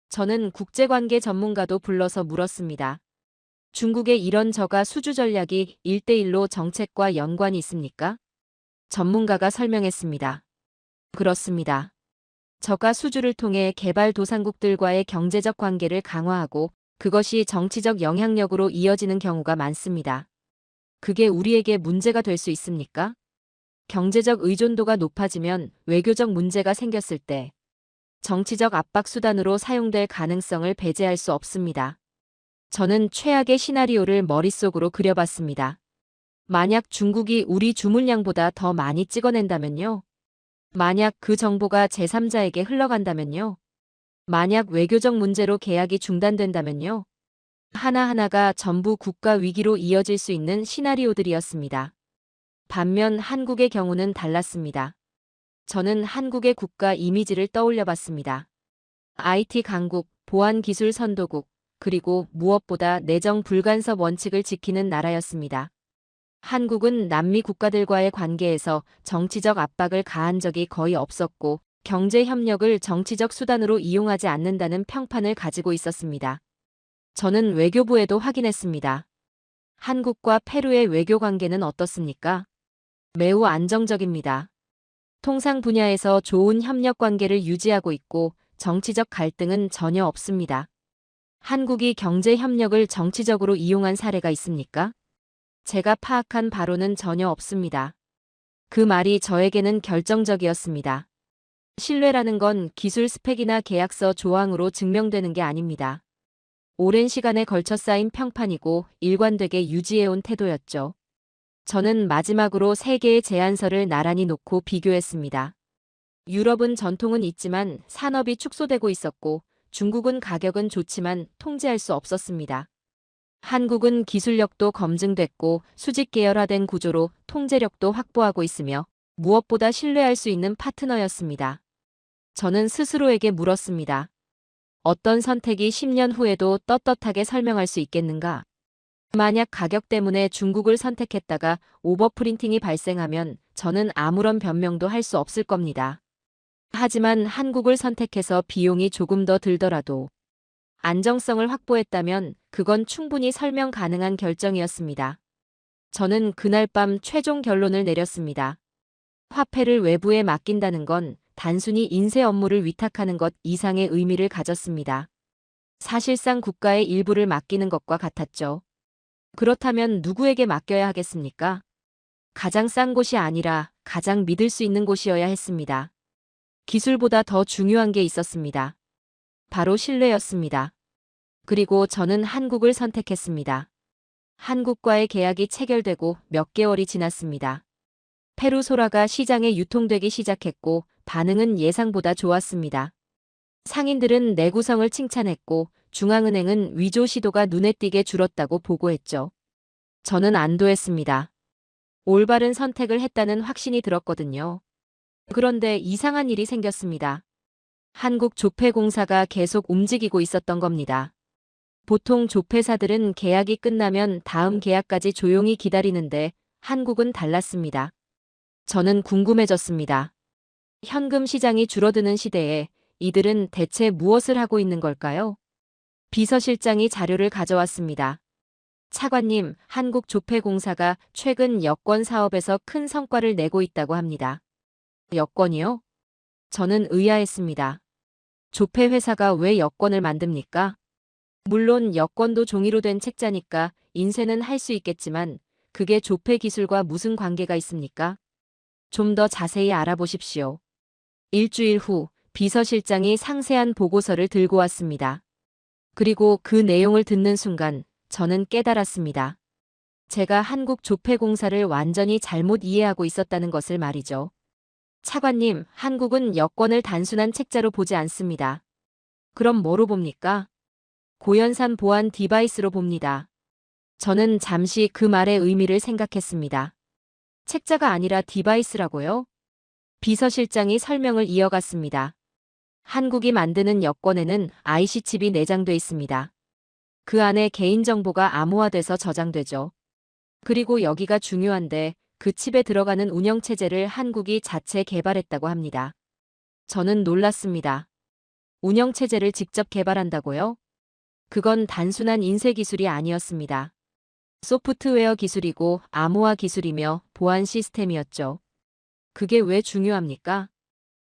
C: 저는 국제관계 전문가도 불러서 물었습니다. 중국의 이런 저가 수주 전략이 1대1로 정책과 연관이 있습니까? 전문가가 설명했습니다. 그렇습니다. 저가 수주를 통해 개발도상국들과의 경제적 관계를 강화하고 그것이 정치적 영향력으로 이어지는 경우가 많습니다. 그게 우리에게 문제가 될 수 있습니까? 경제적 의존도가 높아지면 외교적 문제가 생겼을 때 정치적 압박 수단으로 사용될 가능성을 배제할 수 없습니다. 저는 최악의 시나리오를 머릿속으로 그려봤습니다. 만약 중국이 우리 주문량보다 더 많이 찍어낸다면요? 만약 그 정보가 제3자에게 흘러간다면요? 만약 외교적 문제로 계약이 중단된다면요? 하나하나가 전부 국가 위기로 이어질 수 있는 시나리오들이었습니다. 반면 한국의 경우는 달랐습니다. 저는 한국의 국가 이미지를 떠올려 봤습니다. IT 강국, 보안 기술 선도국, 그리고 무엇보다 내정 불간섭 원칙을 지키는 나라였습니다. 한국은 남미 국가들과의 관계에서 정치적 압박을 가한 적이 거의 없었고 경제 협력을 정치적 수단으로 이용하지 않는다는 평판을 가지고 있었습니다. 저는 외교부에도 확인했습니다. 한국과 페루의 외교 관계는 어떻습니까? 매우 안정적입니다. 통상 분야에서 좋은 협력 관계를 유지하고 있고 정치적 갈등은 전혀 없습니다. 한국이 경제 협력을 정치적으로 이용한 사례가 있습니까? 제가 파악한 바로는 전혀 없습니다. 그 말이 저에게는 결정적이었습니다. 신뢰라는 건 기술 스펙이나 계약서 조항으로 증명되는 게 아닙니다. 오랜 시간에 걸쳐 쌓인 평판이고 일관되게 유지해온 태도였죠. 저는 마지막으로 세 개의 제안서를 나란히 놓고 비교했습니다. 유럽은 전통은 있지만 산업이 축소되고 있었고 중국은 가격은 좋지만 통제할 수 없었습니다. 한국은 기술력도 검증됐고 수직 계열화된 구조로 통제력도 확보하고 있으며 무엇보다 신뢰할 수 있는 파트너였습니다. 저는 스스로에게 물었습니다. 어떤 선택이 10년 후에도 떳떳하게 설명할 수 있겠는가? 만약 가격 때문에 중국을 선택했다가 오버프린팅이 발생하면 저는 아무런 변명도 할 수 없을 겁니다. 하지만 한국을 선택해서 비용이 조금 더 들더라도 안정성을 확보했다면 그건 충분히 설명 가능한 결정이었습니다. 저는 그날 밤 최종 결론을 내렸습니다. 화폐를 외부에 맡긴다는 건 단순히 인쇄 업무를 위탁하는 것 이상의 의미를 가졌습니다. 사실상 국가의 일부를 맡기는 것과 같았죠. 그렇다면 누구에게 맡겨야 하겠습니까? 가장 싼 곳이 아니라 가장 믿을 수 있는 곳이어야 했습니다. 기술보다 더 중요한 게 있었습니다. 바로 신뢰였습니다. 그리고 저는 한국을 선택했습니다. 한국과의 계약이 체결되고 몇 개월이 지났습니다. 페루 소라가 시장에 유통되기 시작했고 반응은 예상보다 좋았습니다. 상인들은 내구성을 칭찬했고 중앙은행은 위조 시도가 눈에 띄게 줄었다고 보고했죠. 저는 안도했습니다. 올바른 선택을 했다는 확신이 들었거든요. 그런데 이상한 일이 생겼습니다. 한국 조폐공사가 계속 움직이고 있었던 겁니다. 보통 조폐사들은 계약이 끝나면 다음 계약까지 조용히 기다리는데 한국은 달랐습니다. 저는 궁금해졌습니다. 현금 시장이 줄어드는 시대에 이들은 대체 무엇을 하고 있는 걸까요? 비서실장이 자료를 가져왔습니다. 차관님, 한국조폐공사가 최근 여권 사업에서 큰 성과를 내고 있다고 합니다. 여권이요? 저는 의아했습니다. 조폐 회사가 왜 여권을 만듭니까? 물론 여권도 종이로 된 책자니까 인쇄는 할 수 있겠지만 그게 조폐 기술과 무슨 관계가 있습니까? 좀 더 자세히 알아보십시오. 일주일 후 비서실장이 상세한 보고서를 들고 왔습니다. 그리고 그 내용을 듣는 순간 저는 깨달았습니다. 제가 한국조폐공사를 완전히 잘못 이해하고 있었다는 것을 말이죠. 차관님, 한국은 여권을 단순한 책자로 보지 않습니다. 그럼 뭐로 봅니까? 고연산 보안 디바이스로 봅니다. 저는 잠시 그 말의 의미를 생각했습니다. 책자가 아니라 디바이스라고요? 비서실장이 설명을 이어갔습니다. 한국이 만드는 여권에는 IC칩이 내장돼 있습니다. 그 안에 개인정보가 암호화돼서 저장되죠. 그리고 여기가 중요한데 그 칩에 들어가는 운영체제를 한국이 자체 개발했다고 합니다. 저는 놀랐습니다. 운영체제를 직접 개발한다고요? 그건 단순한 인쇄 기술이 아니었습니다. 소프트웨어 기술이고 암호화 기술이며 보안 시스템이었죠. 그게 왜 중요합니까?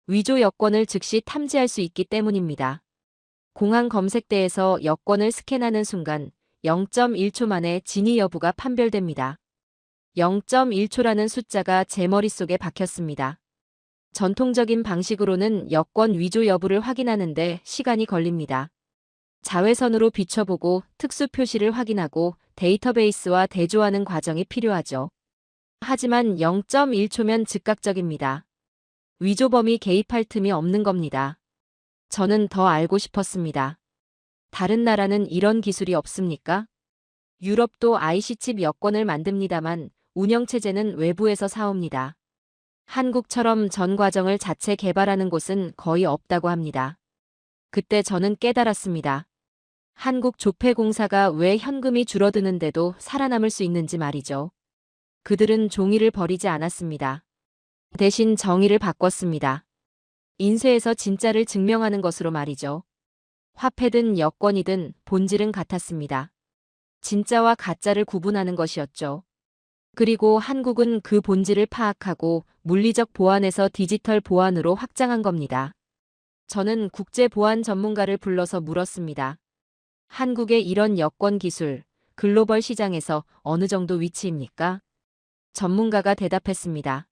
C: 위조 여권을 즉시 탐지할 수 있기 때문입니다. 공항 검색대에서 여권을 스캔하는 순간 0.1초 만에 진위 여부가 판별됩니다. 0.1초라는 숫자가 제 머릿속에 박혔습니다. 전통적인 방식으로는 여권 위조 여부를 확인하는데 시간이 걸립니다. 자외선으로 비춰보고 특수 표시를 확인하고 데이터베이스와 대조하는 과정이 필요하죠. 하지만 0.1초면 즉각적입니다. 위조범이 개입할 틈이 없는 겁니다. 저는 더 알고 싶었습니다. 다른 나라는 이런 기술이 없습니까? 유럽도 IC칩 여권을 만듭니다만 운영체제는 외부에서 사옵니다. 한국처럼 전 과정을 자체 개발하는 곳은 거의 없다고 합니다. 그때 저는 깨달았습니다. 한국조폐공사가 왜 현금이 줄어드는데도 살아남을 수 있는지 말이죠. 그들은 종이를 버리지 않았습니다. 대신 정의를 바꿨습니다. 인쇄에서 진짜를 증명하는 것으로 말이죠. 화폐든 여권이든 본질은 같았습니다. 진짜와 가짜를 구분하는 것이었죠. 그리고 한국은 그 본질을 파악하고 물리적 보안에서 디지털 보안으로 확장한 겁니다. 저는 국제 보안 전문가를 불러서 물었습니다. 한국의 이런 여권 기술, 글로벌 시장에서 어느 정도 위치입니까? 전문가가 대답했습니다.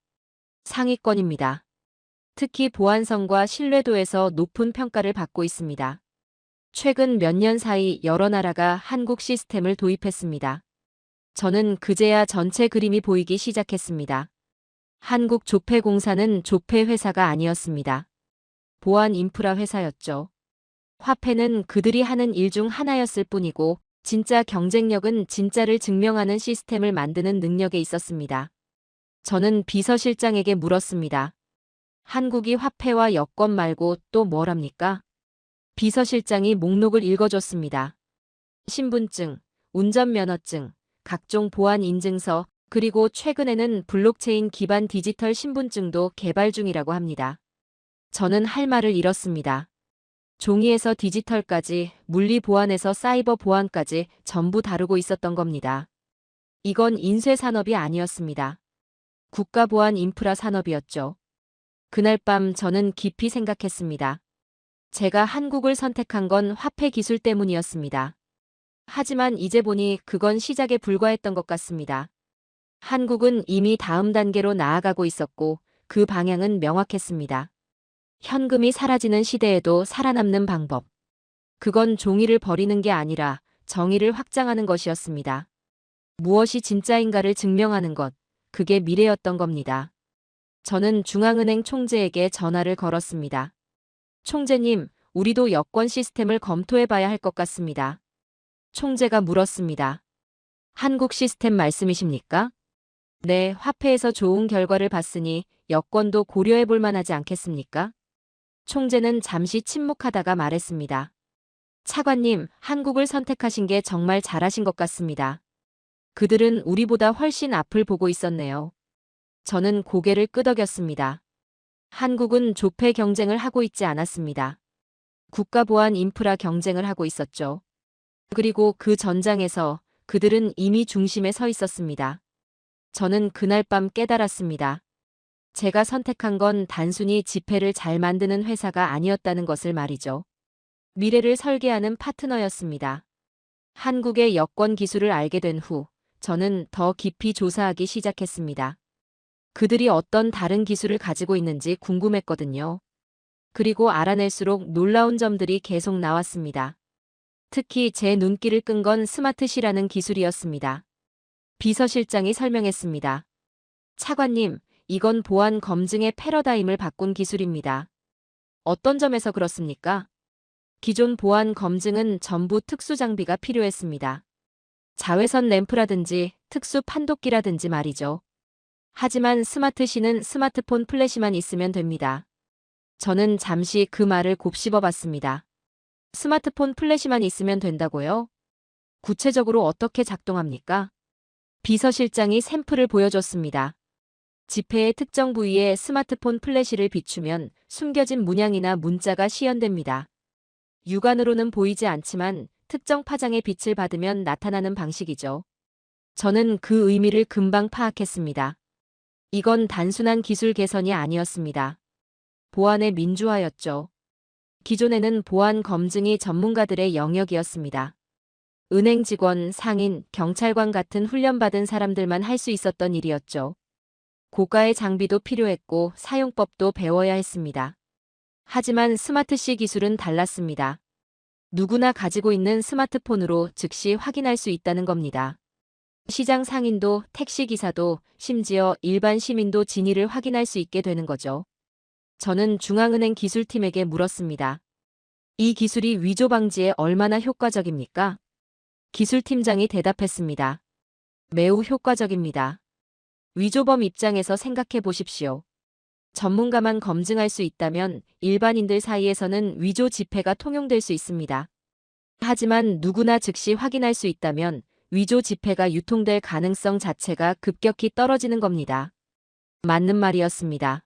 C: 상위권입니다. 특히 보안성과 신뢰도에서 높은 평가를 받고 있습니다. 최근 몇 년 사이 여러 나라가 한국 시스템을 도입했습니다. 저는 그제야 전체 그림이 보이기 시작했습니다. 한국조폐공사는 조폐 회사가 아니었습니다. 보안 인프라 회사였죠. 화폐는 그들이 하는 일 중 하나였을 뿐이고 진짜 경쟁력은 진짜를 증명하는 시스템을 만드는 능력에 있었습니다. 저는 비서실장에게 물었습니다. 한국이 화폐와 여권 말고 또 뭐랍니까? 비서실장이 목록을 읽어줬습니다. 신분증, 운전면허증, 각종 보안 인증서, 그리고 최근에는 블록체인 기반 디지털 신분증도 개발 중이라고 합니다. 저는 할 말을 잃었습니다. 종이에서 디지털까지, 물리 보안에서 사이버 보안까지 전부 다루고 있었던 겁니다. 이건 인쇄 산업이 아니었습니다. 국가보안 인프라 산업이었죠. 그날 밤 저는 깊이 생각했습니다. 제가 한국을 선택한 건 화폐 기술 때문이었습니다. 하지만 이제 보니 그건 시작에 불과했던 것 같습니다. 한국은 이미 다음 단계로 나아가고 있었고 그 방향은 명확했습니다. 현금이 사라지는 시대에도 살아남는 방법. 그건 종이를 버리는 게 아니라 정의를 확장하는 것이었습니다. 무엇이 진짜인가를 증명하는 것, 그게 미래였던 겁니다. 저는 중앙은행 총재에게 전화를 걸었습니다. 총재님, 우리도 여권 시스템을 검토해봐야 할 것 같습니다. 총재가 물었습니다. 한국 시스템 말씀이십니까? 네, 화폐에서 좋은 결과를 봤으니 여권도 고려해볼 만하지 않겠습니까? 총재는 잠시 침묵하다가 말했습니다. 차관님, 한국을 선택하신 게 정말 잘하신 것 같습니다. 그들은 우리보다 훨씬 앞을 보고 있었네요. 저는 고개를 끄덕였습니다. 한국은 조폐 경쟁을 하고 있지 않았습니다. 국가보안 인프라 경쟁을 하고 있었죠. 그리고 그 전장에서 그들은 이미 중심에 서 있었습니다. 저는 그날 밤 깨달았습니다. 제가 선택한 건 단순히 지폐를 잘 만드는 회사가 아니었다는 것을 말이죠. 미래를 설계하는 파트너였습니다. 한국의 여권 기술을 알게 된 후, 저는 더 깊이 조사하기 시작했습니다. 그들이 어떤 다른 기술을 가지고 있는지 궁금했거든요. 그리고 알아낼수록 놀라운 점들이 계속 나왔습니다. 특히 제 눈길을 끈 건 스마트시라는 기술이었습니다. 비서실장이 설명했습니다. 차관님, 이건 보안 검증의 패러다임을 바꾼 기술입니다. 어떤 점에서 그렇습니까? 기존 보안 검증은 전부 특수 장비가 필요했습니다. 자외선 램프라든지 특수 판독기라든지 말이죠. 하지만 스마트시는 스마트폰 플래시만 있으면 됩니다. 저는 잠시 그 말을 곱씹어 봤습니다. 스마트폰 플래시만 있으면 된다고요? 구체적으로 어떻게 작동합니까? 비서실장이 샘플을 보여줬습니다. 지폐의 특정 부위에 스마트폰 플래시를 비추면 숨겨진 문양이나 문자가 시연됩니다. 육안으로는 보이지 않지만 특정 파장의 빛을 받으면 나타나는 방식이죠. 저는 그 의미를 금방 파악했습니다. 이건 단순한 기술 개선이 아니었습니다. 보안의 민주화였죠. 기존에는 보안 검증이 전문가들의 영역이었습니다. 은행 직원, 상인, 경찰관 같은 훈련받은 사람들만 할 수 있었던 일이었죠. 고가의 장비도 필요했고 사용법도 배워야 했습니다. 하지만 스마트시 기술은 달랐습니다. 누구나 가지고 있는 스마트폰으로 즉시 확인할 수 있다는 겁니다. 시장 상인도 택시기사도 심지어 일반 시민도 진위를 확인할 수 있게 되는 거죠. 저는 중앙은행 기술팀에게 물었습니다. 이 기술이 위조 방지에 얼마나 효과적입니까? 기술팀장이 대답했습니다. 매우 효과적입니다. 위조범 입장에서 생각해 보십시오. 전문가만 검증할 수 있다면 일반인들 사이에서는 위조 지폐가 통용될 수 있습니다. 하지만 누구나 즉시 확인할 수 있다면 위조 지폐가 유통될 가능성 자체가 급격히 떨어지는 겁니다. 맞는 말이었습니다.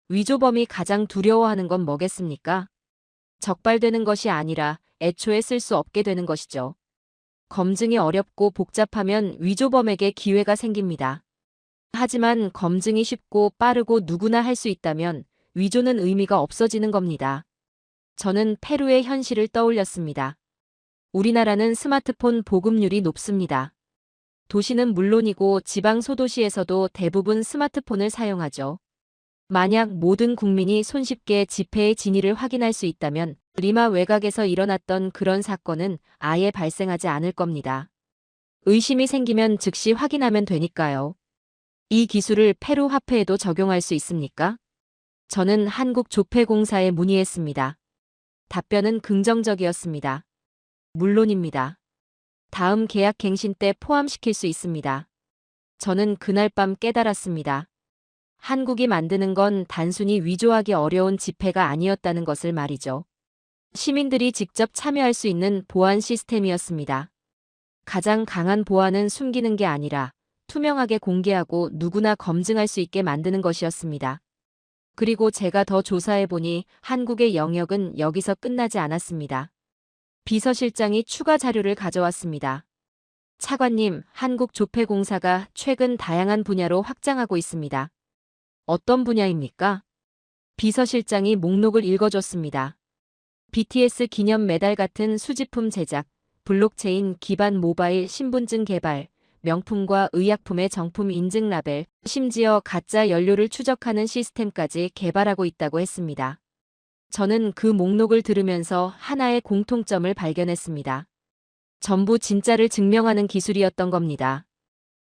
C: 위조범이 가장 두려워하는 건 뭐겠습니까? 적발되는 것이 아니라 애초에 쓸 수 없게 되는 것이죠. 검증이 어렵고 복잡하면 위조범에게 기회가 생깁니다. 하지만 검증이 쉽고 빠르고 누구나 할 수 있다면 위조는 의미가 없어지는 겁니다. 저는 페루의 현실을 떠올렸습니다. 우리나라는 스마트폰 보급률이 높습니다. 도시는 물론이고 지방 소도시에서도 대부분 스마트폰을 사용하죠. 만약 모든 국민이 손쉽게 지폐의 진위를 확인할 수 있다면 리마 외곽에서 일어났던 그런 사건은 아예 발생하지 않을 겁니다. 의심이 생기면 즉시 확인하면 되니까요. 이 기술을 페루 화폐에도 적용할 수 있습니까? 저는 한국조폐공사에 문의했습니다. 답변은 긍정적이었습니다. 물론입니다. 다음 계약 갱신 때 포함시킬 수 있습니다. 저는 그날 밤 깨달았습니다. 한국이 만드는 건 단순히 위조하기 어려운 지폐가 아니었다는 것을 말이죠. 시민들이 직접 참여할 수 있는 보안 시스템이었습니다. 가장 강한 보안은 숨기는 게 아니라 투명하게 공개하고 누구나 검증할 수 있게 만드는 것이었습니다. 그리고 제가 더 조사해보니 한국의 영역은 여기서 끝나지 않았습니다. 비서실장이 추가 자료를 가져왔습니다. 차관님, 한국조폐공사가 최근 다양한 분야로 확장하고 있습니다. 어떤 분야입니까? 비서실장이 목록을 읽어줬습니다. BTS 기념 메달 같은 수집품 제작, 블록체인 기반 모바일 신분증 개발, 명품과 의약품의 정품 인증 라벨, 심지어 가짜 연료를 추적하는 시스템까지 개발하고 있다고 했습니다. 저는 그 목록을 들으면서 하나의 공통점을 발견했습니다. 전부 진짜를 증명하는 기술이었던 겁니다.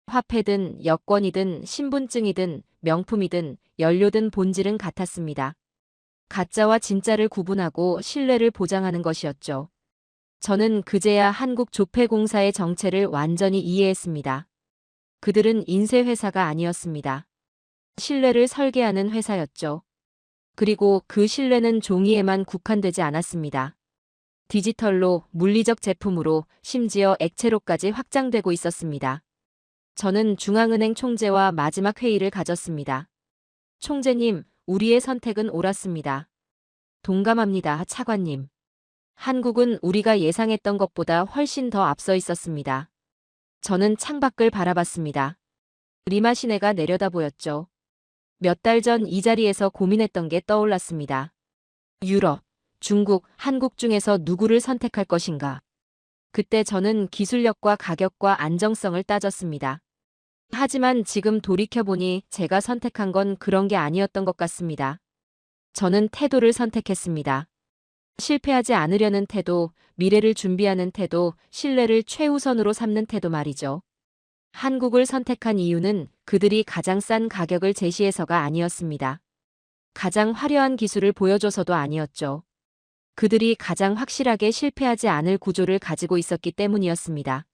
C: 화폐든 여권이든 신분증이든 명품이든 연료든 본질은 같았습니다. 가짜와 진짜를 구분하고 신뢰를 보장하는 것이었죠. 저는 그제야 한국조폐공사의 정체를 완전히 이해했습니다. 그들은 인쇄회사가 아니었습니다. 신뢰를 설계하는 회사였죠. 그리고 그 신뢰는 종이에만 국한되지 않았습니다. 디지털로, 물리적 제품으로, 심지어 액체로까지 확장되고 있었습니다. 저는 중앙은행 총재와 마지막 회의를 가졌습니다. 총재님, 우리의 선택은 옳았습니다. 동감합니다, 차관님. 한국은 우리가 예상했던 것보다 훨씬 더 앞서 있었습니다. 저는 창밖을 바라봤습니다. 리마 시내가 내려다 보였죠. 몇 달 전 이 자리에서 고민했던 게 떠올랐습니다. 유럽, 중국, 한국 중에서 누구를 선택할 것인가? 그때 저는 기술력과 가격과 안정성을 따졌습니다. 하지만 지금 돌이켜보니 제가 선택한 건 그런 게 아니었던 것 같습니다. 저는 태도를 선택했습니다. 실패하지 않으려는 태도, 미래를 준비하는 태도, 신뢰를 최우선으로 삼는 태도 말이죠. 한국을 선택한 이유는 그들이 가장 싼 가격을 제시해서가 아니었습니다. 가장 화려한 기술을 보여줘서도 아니었죠. 그들이 가장 확실하게 실패하지 않을 구조를 가지고 있었기 때문이었습니다.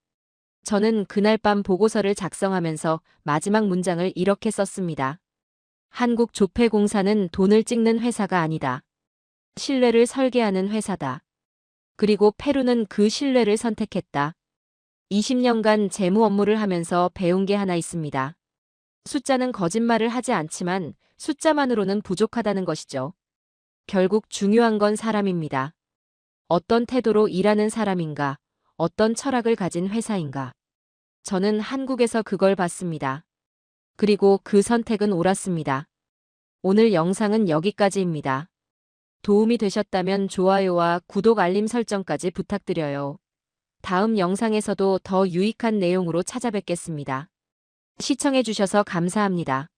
C: 저는 그날 밤 보고서를 작성하면서 마지막 문장을 이렇게 썼습니다. 한국조폐공사는 돈을 찍는 회사가 아니다. 신뢰를 설계하는 회사다. 그리고 페루는 그 신뢰를 선택했다. 20년간 재무 업무를 하면서 배운 게 하나 있습니다. 숫자는 거짓말을 하지 않지만 숫자만으로는 부족하다는 것이죠. 결국 중요한 건 사람입니다. 어떤 태도로 일하는 사람인가, 어떤 철학을 가진 회사인가. 저는 한국에서 그걸 봤습니다. 그리고 그 선택은 옳았습니다. 오늘 영상은 여기까지입니다. 도움이 되셨다면 좋아요와 구독 알림 설정까지 부탁드려요. 다음 영상에서도 더 유익한 내용으로 찾아뵙겠습니다. 시청해주셔서 감사합니다.